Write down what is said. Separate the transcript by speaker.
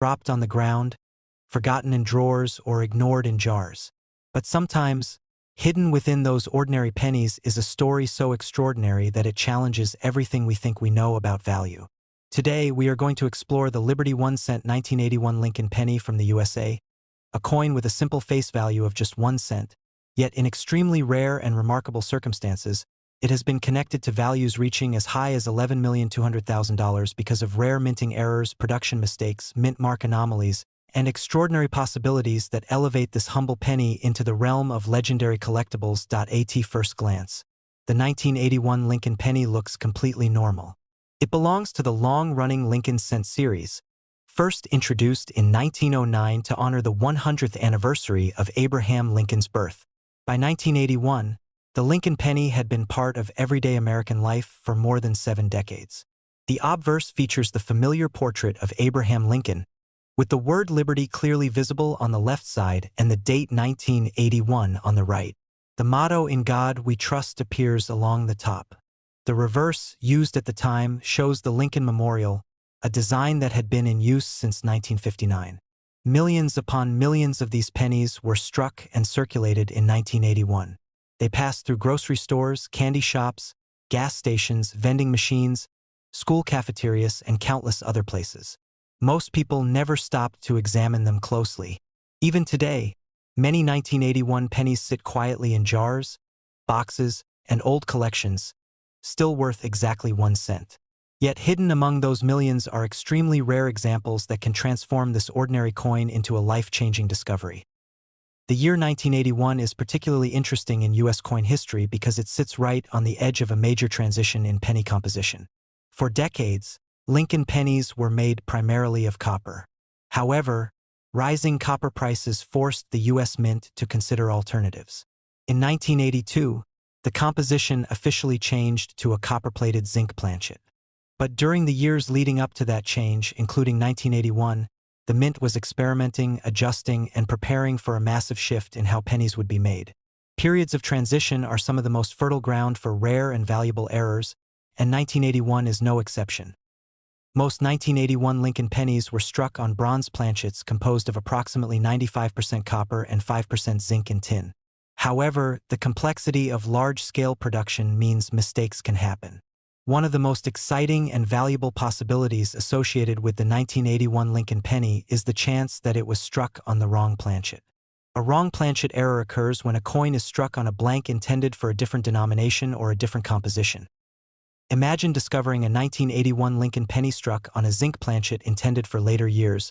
Speaker 1: dropped on the ground, forgotten in drawers, or ignored in jars. But sometimes, hidden within those ordinary pennies is a story so extraordinary that it challenges everything we think we know about value. Today, we are going to explore the Liberty 1-cent 1981 Lincoln penny from the USA, a coin with a simple face value of just 1 cent, yet in extremely rare and remarkable circumstances, it has been connected to values reaching as high as $11,200,000 because of rare minting errors, production mistakes, mint mark anomalies, and extraordinary possibilities that elevate this humble penny into the realm of legendary collectibles. At first glance, the 1981 Lincoln penny looks completely normal. It belongs to the long-running Lincoln cent series, first introduced in 1909 to honor the 100th anniversary of Abraham Lincoln's birth. By 1981, the Lincoln penny had been part of everyday American life for more than 7 decades. The obverse features the familiar portrait of Abraham Lincoln, with the word Liberty clearly visible on the left side and the date 1981 on the right. The motto "In God We Trust" appears along the top. The reverse, used at the time, shows the Lincoln Memorial, a design that had been in use since 1959. Millions upon millions of these pennies were struck and circulated in 1981. They passed through grocery stores, candy shops, gas stations, vending machines, school cafeterias, and countless other places. Most people never stopped to examine them closely. Even today, many 1981 pennies sit quietly in jars, boxes, and old collections, still worth exactly 1 cent. Yet hidden among those millions are extremely rare examples that can transform this ordinary coin into a life-changing discovery. The year 1981 is particularly interesting in U.S. coin history because it sits right on the edge of a major transition in penny composition. For decades, Lincoln pennies were made primarily of copper. However, rising copper prices forced the U.S. Mint to consider alternatives. In 1982, the composition officially changed to a copper-plated zinc planchet. But during the years leading up to that change, including 1981, the Mint was experimenting, adjusting, and preparing for a massive shift in how pennies would be made. Periods of transition are some of the most fertile ground for rare and valuable errors, and 1981 is no exception. Most 1981 Lincoln pennies were struck on bronze planchets composed of approximately 95% copper and 5% zinc and tin. However, the complexity of large-scale production means mistakes can happen. One of the most exciting and valuable possibilities associated with the 1981 Lincoln penny is the chance that it was struck on the wrong planchet. A wrong planchet error occurs when a coin is struck on a blank intended for a different denomination or a different composition. Imagine discovering a 1981 Lincoln penny struck on a zinc planchet intended for later years,